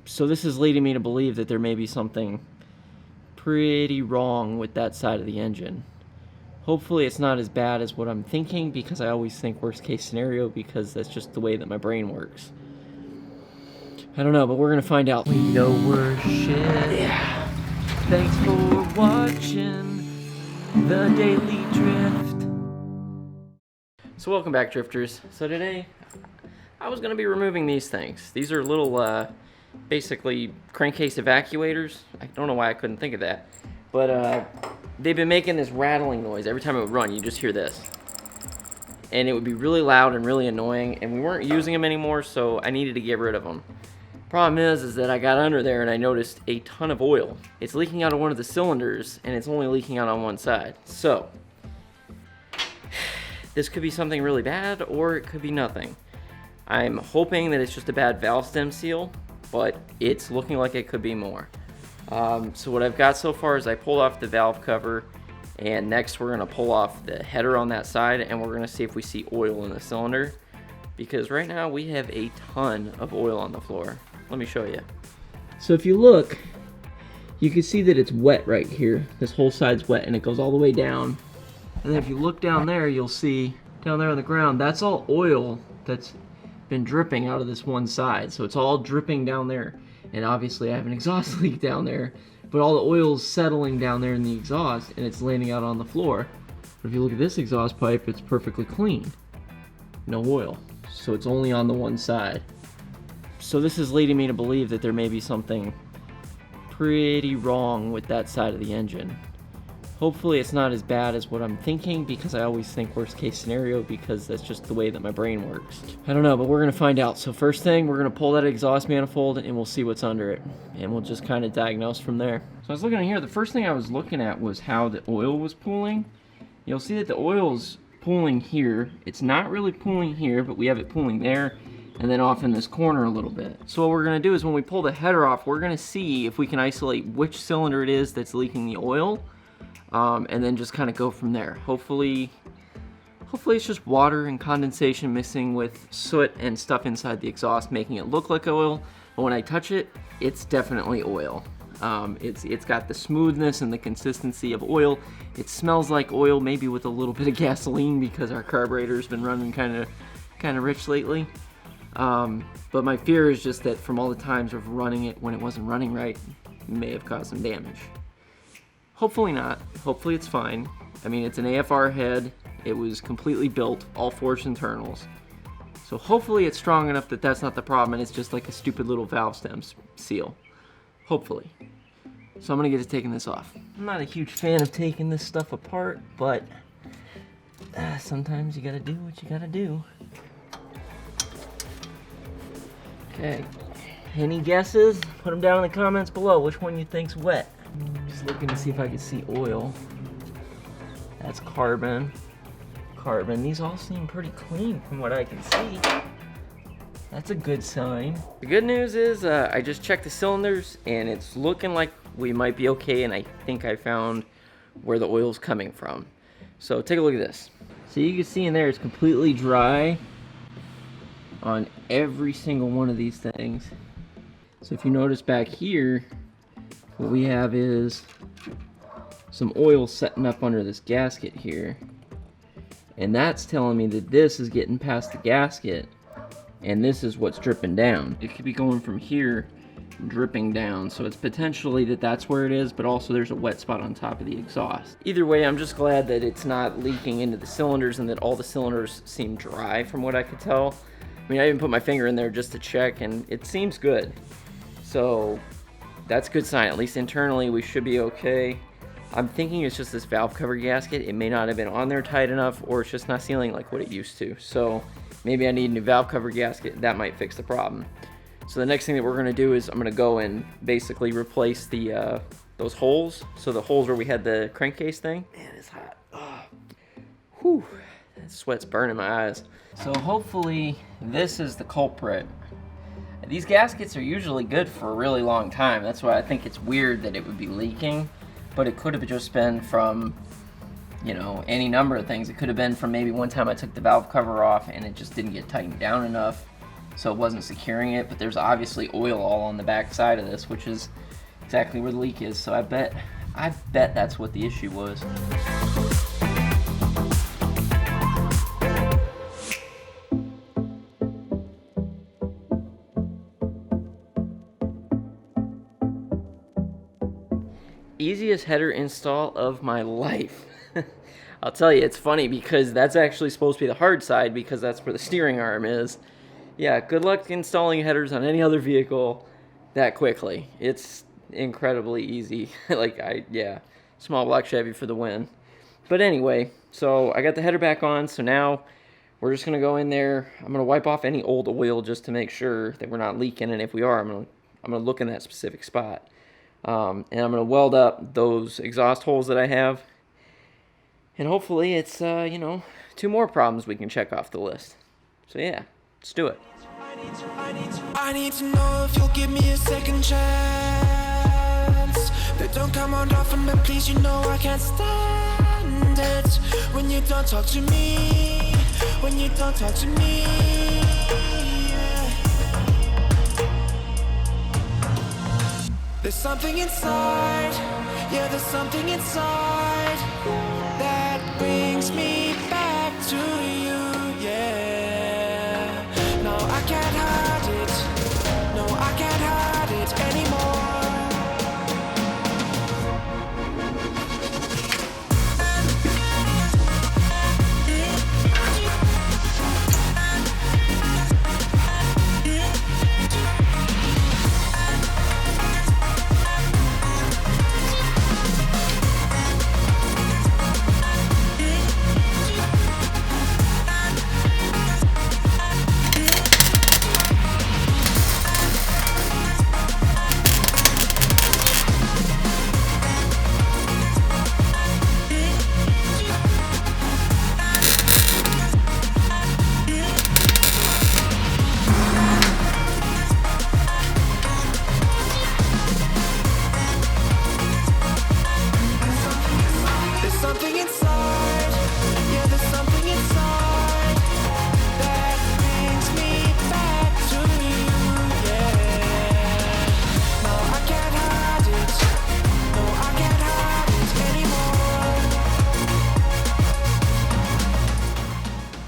So this is leading me to believe that there may be something pretty wrong with that side of the engine. Hopefully it's not as bad as what I'm thinking, because I always think worst case scenario because that's just the way that my brain works. I don't know, but we're gonna find out. We know we're shit. Yeah. Thanks for watching the Daily Drift. So welcome back, drifters. So today I was gonna be removing these things. These are little basically crankcase evacuators. I don't know why I couldn't think of that, but they've been making this rattling noise every time it would run. You just hear this, and it would be really loud and really annoying, and we weren't using them anymore, so I needed to get rid of them. Problem is that I got under there and I noticed a ton of oil. It's leaking out of one of the cylinders, and it's only leaking out on one side. So this could be something really bad, or it could be nothing. I'm hoping that it's just a bad valve stem seal, but it's looking like it could be more. So what I've got so far is I pulled off the valve cover, and next we're gonna pull off the header on that side, and we're gonna see if we see oil in the cylinder, because right now we have a ton of oil on the floor. Let me show you. So if you look, you can see that it's wet right here. This whole side's wet, and it goes all the way down. And then if you look down there, you'll see down there on the ground, that's all oil that's been dripping out of this one side. So it's all dripping down there. And obviously I have an exhaust leak down there, but all the oil's settling down there in the exhaust, and it's landing out on the floor. But if you look at this exhaust pipe, it's perfectly clean. No oil. So it's only on the one side. So this is leading me to believe that there may be something pretty wrong with that side of the engine. Hopefully it's not as bad as what I'm thinking, because I always think worst case scenario because that's just the way that my brain works. I don't know, but we're gonna find out. So first thing, we're gonna pull that exhaust manifold and we'll see what's under it, and we'll just kind of diagnose from there. So I was looking in here, the first thing I was looking at was how the oil was pooling. You'll see that the oil's pooling here. It's not really pooling here, but we have it pooling there and then off in this corner a little bit. So what we're gonna do is when we pull the header off, we're gonna see if we can isolate which cylinder it is that's leaking the oil. And then just kind of go from there. Hopefully it's just water and condensation mixing with soot and stuff inside the exhaust, making it look like oil. But when I touch it, it's definitely oil. It's got the smoothness and the consistency of oil. It smells like oil, maybe with a little bit of gasoline, because our carburetor's been running kind of rich lately. But my fear is just that from all the times of running it when it wasn't running right, it may have caused some damage. Hopefully not. Hopefully it's fine. I mean, it's an AFR head. It was completely built, all forged internals. So hopefully it's strong enough that that's not the problem, and it's just like a stupid little valve stem seal. Hopefully. So I'm gonna get to taking this off. I'm not a huge fan of taking this stuff apart, but sometimes you gotta do what you gotta do. Okay. Any guesses? Put them down in the comments below. Which one you think's wet? Just looking to see if I can see oil. That's carbon. Carbon. These all seem pretty clean from what I can see. That's a good sign. The good news is I just checked the cylinders, and it's looking like we might be okay, and I think I found where the oil's coming from. So take a look at this. So you can see in there it's completely dry on every single one of these things. So if you notice back here, what we have is some oil setting up under this gasket here. And that's telling me that this is getting past the gasket, and this is what's dripping down. It could be going from here, dripping down. So it's potentially that that's where it is, but also there's a wet spot on top of the exhaust. Either way, I'm just glad that it's not leaking into the cylinders and that all the cylinders seem dry from what I could tell. I mean, I even put my finger in there just to check, and it seems good. So that's a good sign. At least internally we should be okay. I'm thinking it's just this valve cover gasket. It may not have been on there tight enough, or it's just not sealing like what it used to. So maybe I need a new valve cover gasket. That might fix the problem. So the next thing that we're gonna do is I'm gonna go and basically replace the those holes. So the holes where we had the crankcase thing. Man, it's hot. Oh. Whew. That sweat's burning my eyes. So hopefully this is the culprit. These gaskets are usually good for a really long time. That's why I think it's weird that it would be leaking, but it could have just been from, you know, any number of things. It could have been from maybe one time I took the valve cover off and it just didn't get tightened down enough. so it wasn't securing it, but there's obviously oil all on the back side of this, which is exactly where the leak is. So I bet that's what the issue was. Easiest header install of my life. I'll tell you, it's funny because that's actually supposed to be the hard side because that's where the steering arm is. Yeah, good luck installing headers on any other vehicle that quickly. It's incredibly easy. Yeah, small block Chevy for the win. But anyway, so I got the header back on, so now we're just gonna go in there. I'm gonna wipe off any old oil just to make sure that we're not leaking, and if we are, I'm gonna look in that specific spot. And I'm gonna weld up those exhaust holes that I have. And hopefully it's, 2 more problems we can check off the list. So yeah, let's do it. I need to know if you'll give me a second chance. They don't come on often, but please, you know I can't stand it when you don't talk to me. When you don't talk to me. Yeah. There's something inside. Yeah, there's something inside that brings me back to you. Yeah. No, I can't hide it. No, I can't hide it anymore.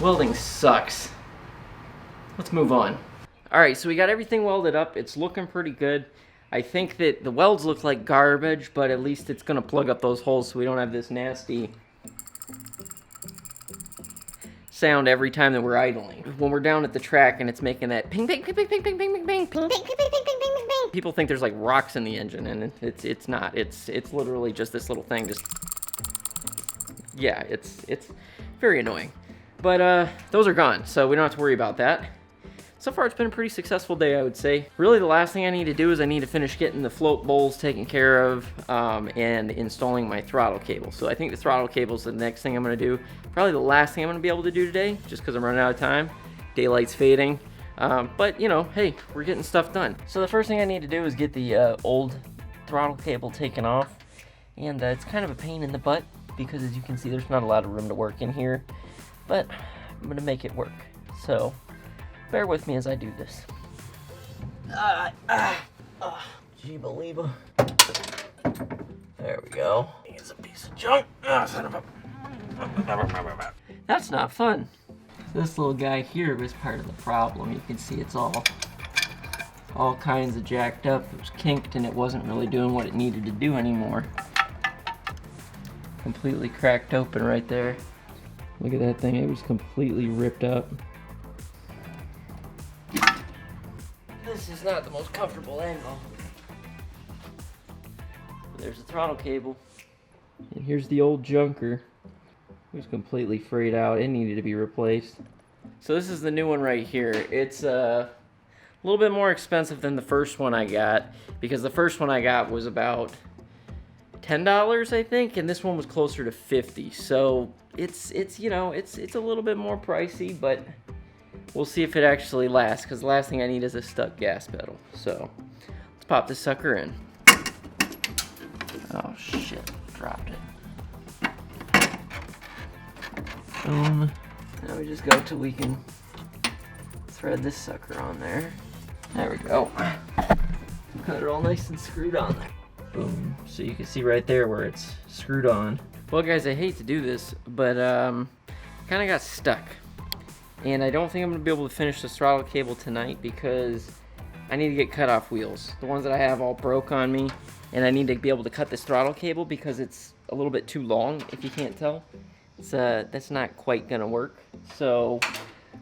Welding sucks. Let's move on. Alright, so we got everything welded up. It's looking pretty good. I think that the welds look like garbage, but at least it's going to plug up those holes so we don't have this nasty sound every time that we're idling. When we're down at the track and it's making that ping, ping, ping, ping, ping, ping, ping, ping, ping, ping, ping, ping, ping, ping, ping, ping. People think there's like rocks in the engine, and it's not. It's literally just this little thing. Yeah, it's very annoying. But those are gone, so we don't have to worry about that. So far, it's been a pretty successful day, I would say. Really, the last thing I need to do is I need to finish getting the float bowls taken care of and installing my throttle cable. So I think the throttle cable is the next thing I'm going to do. Probably the last thing I'm going to be able to do today, just because I'm running out of time. Daylight's fading. But, hey, we're getting stuff done. So the first thing I need to do is get the old throttle cable taken off. And it's kind of a pain in the butt, because as you can see, there's not a lot of room to work in here. But I'm going to make it work. So bear with me as I do this. Gee, believer. There we go. Here's a piece of junk. Son of a... That's not fun. This little guy here was part of the problem. You can see it's all kinds of jacked up. It was kinked and it wasn't really doing what it needed to do anymore. Completely cracked open right there. Look at that thing, it was completely ripped up. This is not the most comfortable angle. There's the throttle cable. And here's the old junker. It was completely frayed out. It needed to be replaced. So this is the new one right here. It's a little bit more expensive than the first one I got, because the first one I got was about $10, I think, and this one was closer to $50. So it's a little bit more pricey, but we'll see if it actually lasts, because the last thing I need is a stuck gas pedal. So let's pop this sucker in. Oh shit, dropped it. Boom. Now we just go till we can thread this sucker on there. There we go. Got it all nice and screwed on there. Boom. So you can see right there where it's screwed on. Well guys, I hate to do this, but kind of got stuck. And I don't think I'm going to be able to finish the throttle cable tonight because I need to get cutoff wheels. The ones that I have all broke on me, and I need to be able to cut this throttle cable because it's a little bit too long, if you can't tell. It's that's not quite going to work. So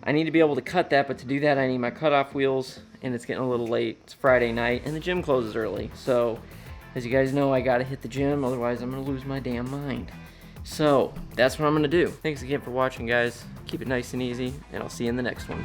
I need to be able to cut that, but to do that I need my cutoff wheels, and it's getting a little late. It's Friday night, and the gym closes early. So as you guys know, I got to hit the gym, otherwise I'm going to lose my damn mind. So that's what I'm going to do. Thanks again for watching, guys. Keep it nice and easy, and I'll see you in the next one.